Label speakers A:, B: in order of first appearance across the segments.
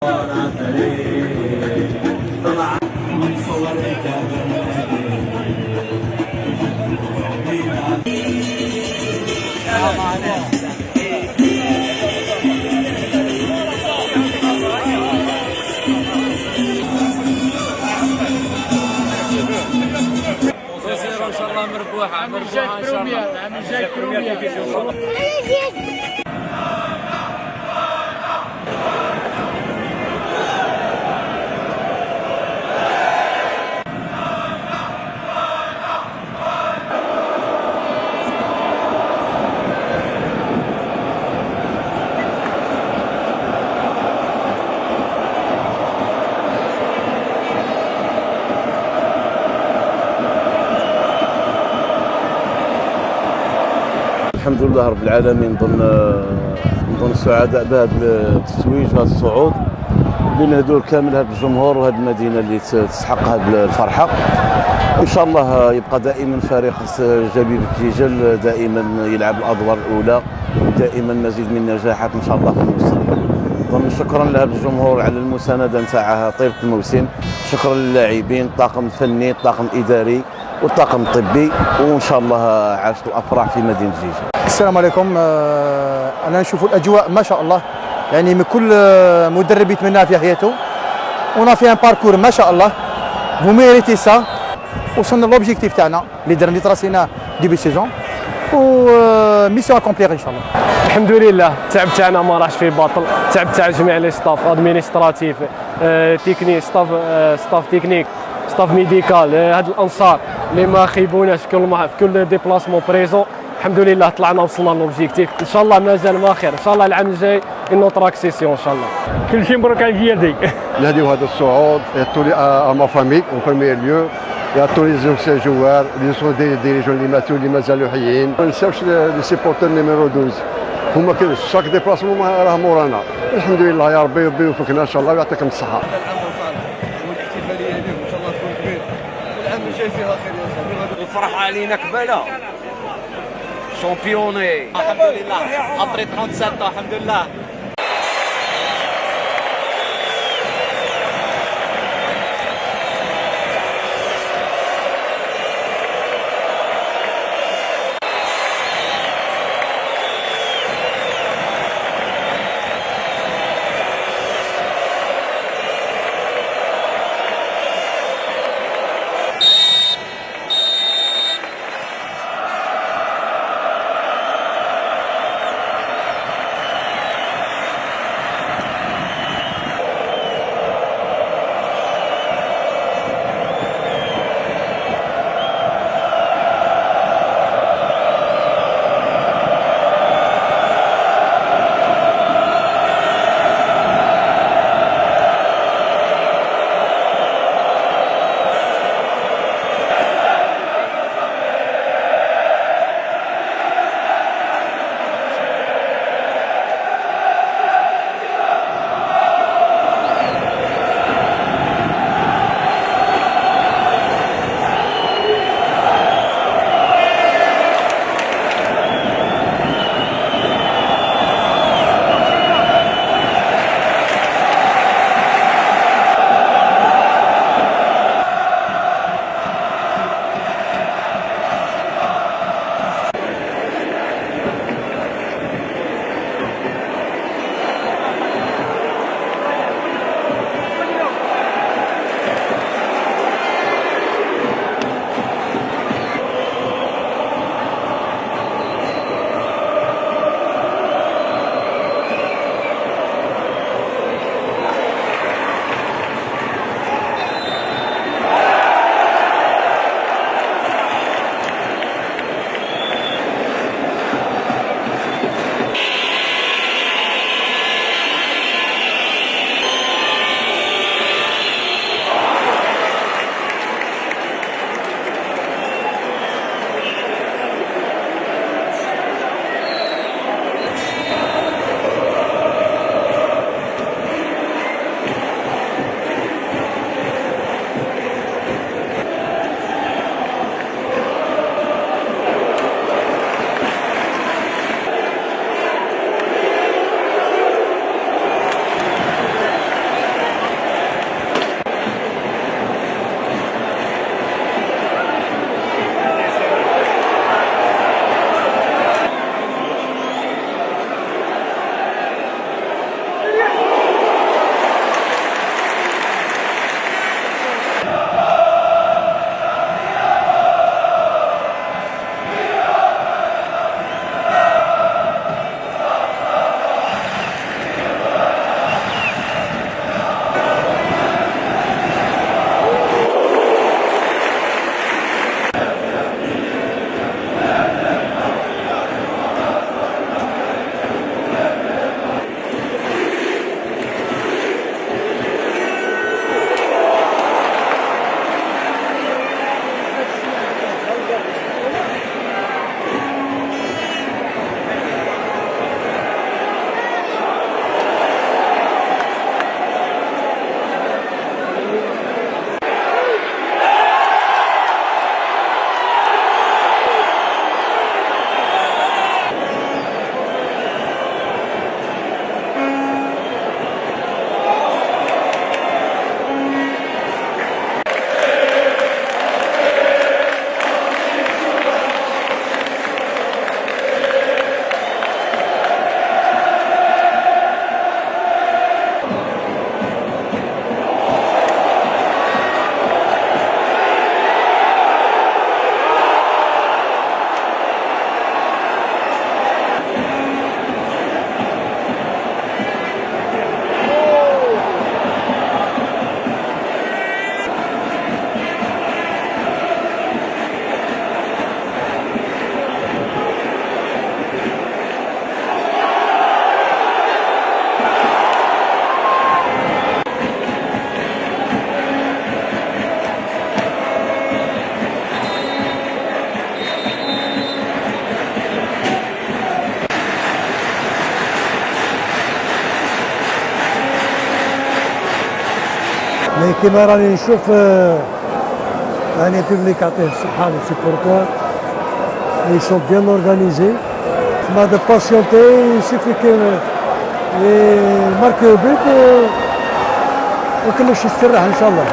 A: ان شاء الله مربوحه ان شاء الله. عامل جاي بروميير ان شاء الله.
B: الحمد لله رب العالمين. نظن سعداء بهذا التتويج وهذا الصعود اللي نهدوه كامل هذا الجمهور وهذه المدينه اللي تستحق هذه الفرحه. ان شاء الله يبقى دائما فريق جبيب الجيجل دائما يلعب الادوار الاولى ودائما مزيد من النجاحات ان شاء الله في المستقبل. نظن شكرا لهذا الجمهور على المسانده نتاعها طيله الموسم، شكرا للاعبين، الطاقم الفني، الطاقم الاداري والطاقم الطبي، وان شاء الله عاشت الافراح في مدينه جيجل.
C: السلام عليكم. انا نشوف الاجواء ما شاء الله، يعني من كل مدرب يتمناها في حياته. ونا في ان باركور ما شاء الله، فو ميريتي سا. وصلنا لوبجيكتيف تاعنا اللي تراسيناه ديبي سيزون، و ميسيون اكومبليغ ان شاء الله.
D: الحمد لله التعب تاعنا ما راحش فيه باطل، التعب تاع جميع لي ستاف ادمينستراتيف تكنيك ستاف تكنيك ستاف ميديكال، هاد الانصار اللي ما خيبوناش في كل ديبلاسمون بريزون. الحمد لله طلعنا وصلنا لوبجيكتيف، ان شاء الله مازال ما خير، ان شاء الله العام الجاي نوتر اكسيسيون ان شاء الله. كل شيء مبروك على القيادي.
E: نهديو هذا الصعود à ma famille en premier lieu et à tous les joueurs, les dirigeants اللي مازالوا حيين. ما ننساوش لي سيبورتور نيميرو 12 هما شاك ديبلاسمون راه مورانا. الحمد لله يا ربي يوفقنا ان شاء الله ويعطيكم الصحه.
F: العام القادم والاحتفاليه اليوم ان شاء الله تكون كبير والعام الجاي فيها خير يا صاحبي.
A: الفرحه علينا قباله شامبيوني الحمد لله. ابري 37 الحمد لله.
G: مي كيما راني نشوف يعني بيبليك يعطيه الصحة لي سيبورتور ils sont bien organisés. On a de patienter, il suffit que marquent le but وكل شيء يستريح ان شاء الله.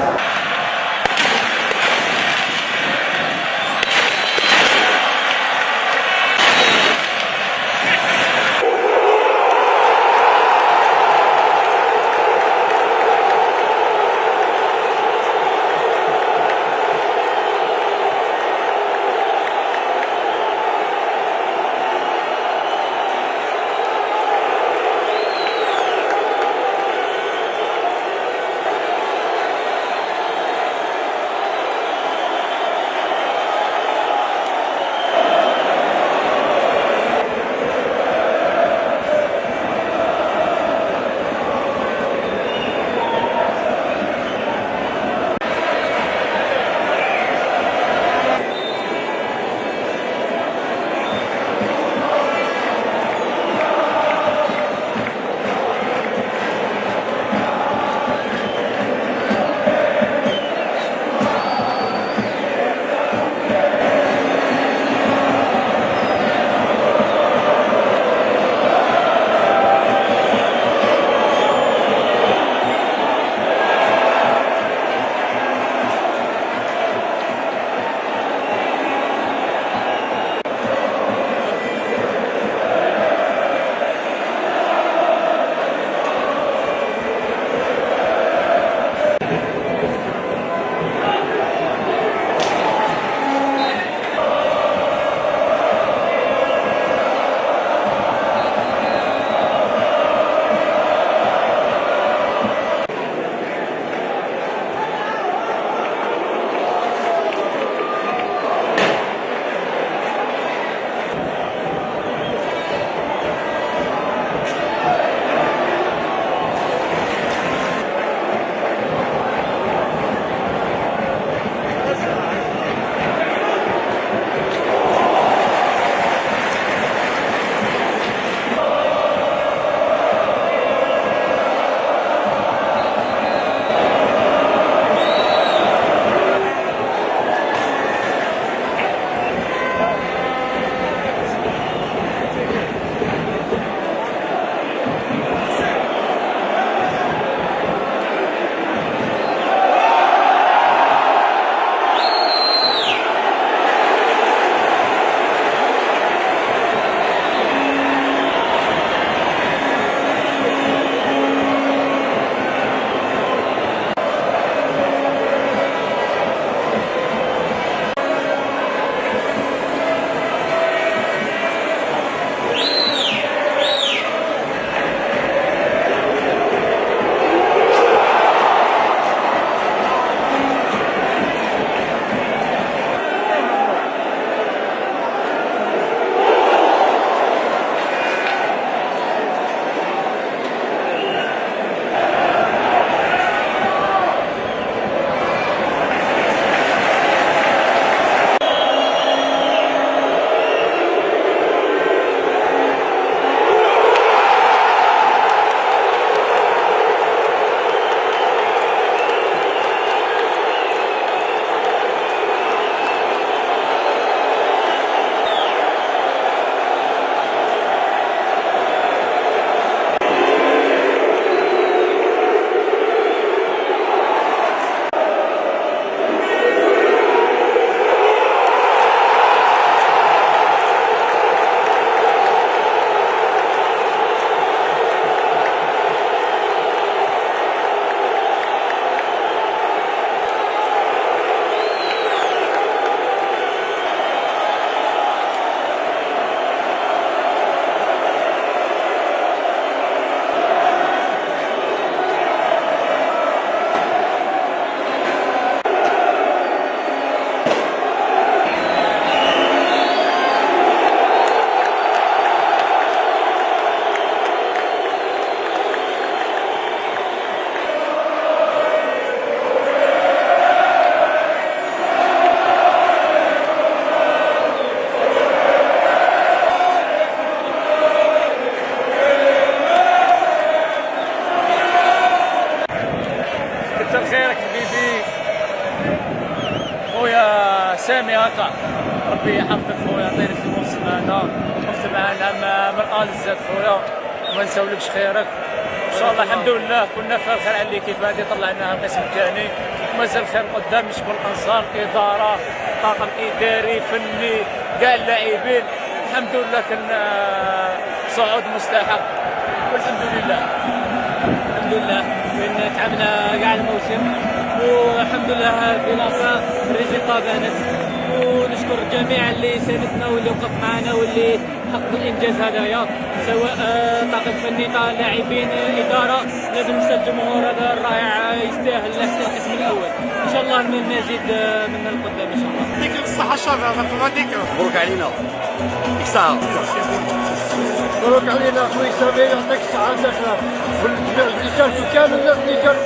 A: كتر خيرك حبيبي خويا سامي هكا، ربي يحفظك خويا، عطيني في الموسم هذا، وقفت معنا من آل الزاد خويا، وما نساولكش خيرك ان شاء الله. الحمد لله كنا في الخير على ليكيب هذه، طلعناها القسم الثاني ومازال خير قدام. نشكر الانصار، اداره، طاقم اداري، فني، كاع اللاعبين. الحمد لله كان صعود مستحق والحمد لله.
H: الحمد لله من تعبنا كاع الموسم، والحمد لله في لافان الريزلتا بانت، ونشكر الجميع اللي ساندنا واللي وقف معنا واللي حقق الانجاز هذايا، سواء طاقم فني، لاعبين، اداره. لازم نشكر الجمهور هذا الرائع، يستاهل حتى القسم الاول. ان شاء الله نزيد من القدام ان شاء الله.
F: يعطيك الصحه الشافعي، مبروك علينا، يعطيك الصحه. مبروك علينا خويا سامي، يعطيك الصحه داخله والجميع اللي شاركوا كامل، الناس اللي شاركوا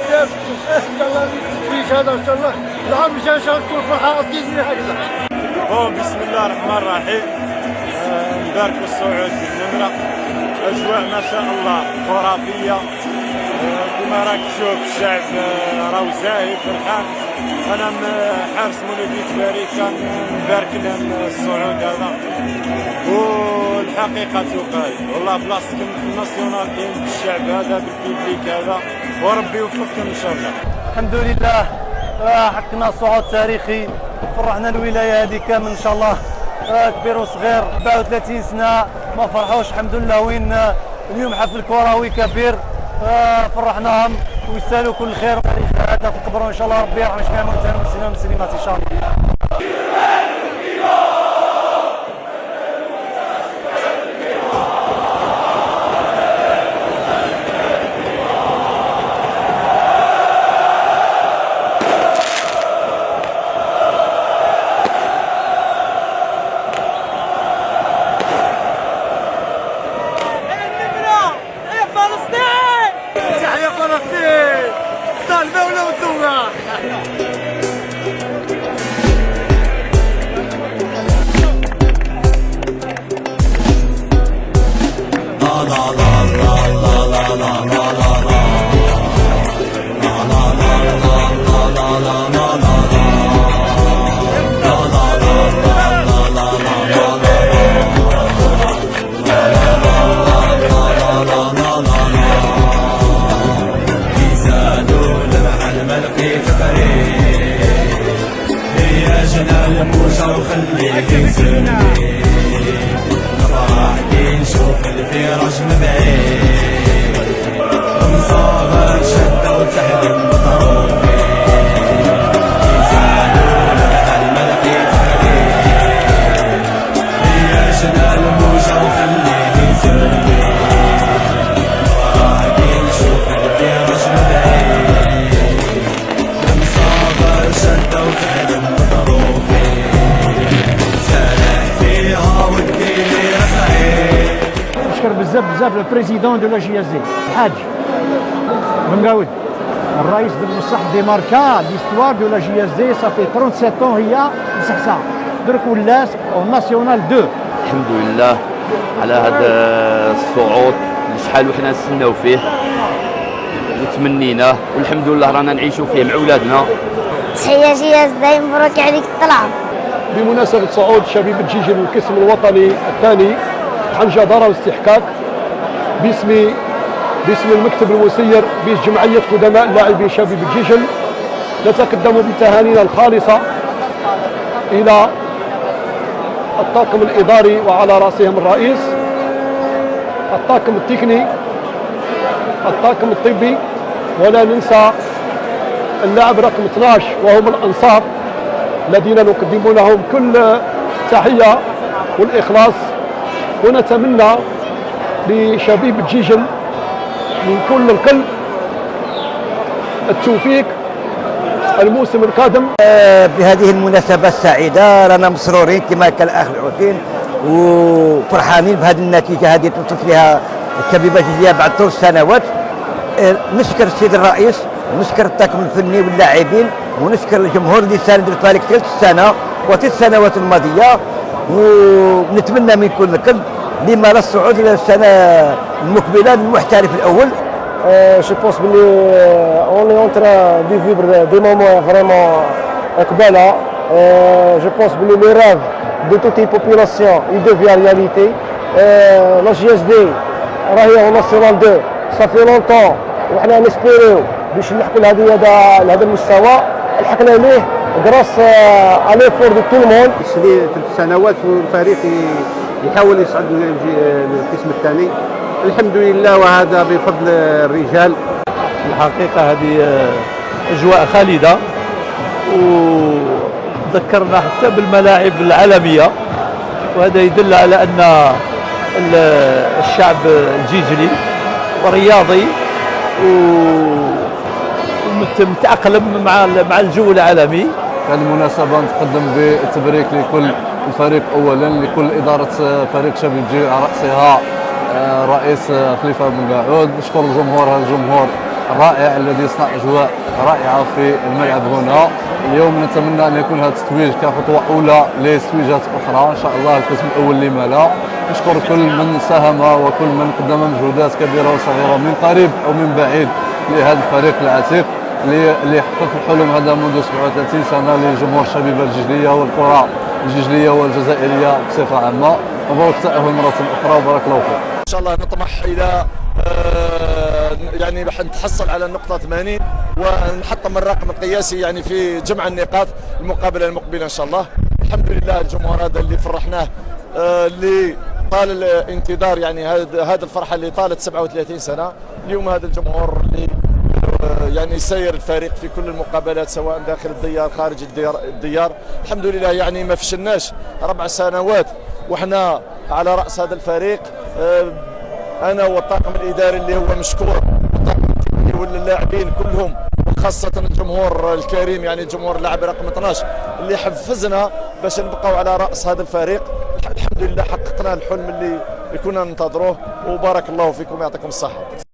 F: ان شاء الله التتويج هذا ان شاء الله العام الجاي ان شاء الله تكون فرحه اكيد من هكذا.
I: بسم الله الرحمن الرحيم. نبارك الصعود بالنمره، اجواء ما شاء الله خرافيه. كما راك تشوف الشعب راهو زاهي فرحان. انا حارس مولودية باريكا نبارك لهم الصعود هذا، والحقيقه تقال والله بلاصتكم في الناسيونال كاين بالشعب هذا بالبيبليك هذا، وربي يوفقكم ان شاء الله.
C: الحمد لله حقنا صعود تاريخي، فرحنا الولايه هذه كامل ان شاء الله. كبير وصغير 34 سنه ما فرحوش، الحمد لله. وين اليوم حفل كروي كبير، فرحناهم ويستاهلوا كل خير. هذا في قبرهم ان شاء الله، ربي يرحم جميع الموتى والمسلمين والمسلمات ان شاء الله.
G: بزاف البريزيدون دو لا جي اس دي الحاج بنقاود، الرئيس بصح ديماركا ليستوار دو لا جي اس دي صافي 37 هي مصحصحه، درك ولات ناسيونال 2.
J: الحمد لله على هذا الصعود اللي شحال وحنا نستناو فيه وتمنيناه، والحمد لله رانا نعيشوا فيه مع ولادنا.
K: تحية جي اس دي، مبروك عليك الطلعه.
L: بمناسبة صعود شبيبة جيجل القسم الوطني الثاني حنجة دار واستحقاق باسم المكتب المسير بجمعية قدماء لاعبي شبيبة جيجل، نتقدم بتهانينا الخالصة إلى الطاقم الإداري وعلى رأسهم الرئيس، الطاقم التقني، الطاقم الطبي، ولا ننسى اللاعب رقم 12 وهم الأنصار الذين نقدم لهم كل تحية والإخلاص. ونتمنى لشبيبة جيجل من كل القلب التوفيق الموسم القادم.
C: بهذه المناسبة السعيدة رانا مسرورين كما قال الأخ العثيم وفرحانين بهذه النتيجة هذه توصلت لها شبيبة جيجل بعد طول السنوات. نشكر السيد الرئيس، ونشكر الطاقم الفني واللاعبين، ونشكر الجمهور اللي ساند الفريق ثلث السنة وثلاث السنوات الماضية، ونتمنى من كل القلب لما لا الصعود الى السنه المقبله للمحترف الاول
L: Je pense qu'on est en train de vivre des moments vraiment قبالة. Je pense que les rêves de toute les populations ils deviennent réalité. La JSD راهي national 2 ça fait longtemps وحنا نسبيريو باش نلحقوا لهذا المستوى لحقنا ليه غراس على فور دو تو الموند.
M: لي 3 سنوات والفريق يحاول يصعد للقسم الثاني الحمد لله، وهذا بفضل الرجال.
N: الحقيقة هذه أجواء خالدة وذكرنا حتى بالملاعب العالمية، وهذا يدل على أن الشعب الجيجلي ورياضي ومتأقلم مع الجو العالمي.
B: هذه المناسبة نتقدم بالتبريك لكل الفريق أولا، لكل إدارة فريق شباب الجيل على رأسها رئيس خليفة بن قاعود. نشكر الجمهور، هذا الجمهور الرائع الذي يصنع أجواء رائعة في الملعب هنا. اليوم نتمنى أن يكون هذا التتويج كخطوة أولى لتتويجات أخرى إن شاء الله القسم الأول لما لا. نشكر كل من ساهم وكل من قدم مجهودات كبيرة وصغيرة من قريب أو من بعيد لهذا الفريق العتيق اللي حقق الحلم هذا منذ 37 سنة لجمهور الشبيبة الجيجلية والقرى الجيجلية والجزائرية بصفة عامة. مبروك التأهل مرة أخرى وبارك الله فيك.
O: إن شاء الله نطمح إلى يعني راح نتحصل على النقطة 80 ونحطم الرقم القياسي يعني في جمع النقاط المقابلة المقبلة إن شاء الله. الحمد لله الجمهور هذا اللي فرحناه، اللي طال الانتظار، يعني هذا الفرحة اللي طالت 37 سنة. اليوم هذا الجمهور اللي يعني سير الفريق في كل المقابلات سواء داخل الديار خارج الديار. الحمد لله يعني ما فشلناش 4 سنوات وحنا على رأس هذا الفريق. أنا والطاقم الإداري اللي هو مشكور، والطاقم التقني واللاعبين كلهم، وخاصة الجمهور الكريم يعني جمهور اللاعب رقم 12 اللي حفزنا باش نبقاو على رأس هذا الفريق. الحمد لله حققنا الحلم اللي كنا ننتظروه، وبارك الله فيكم ويعطيكم الصحة.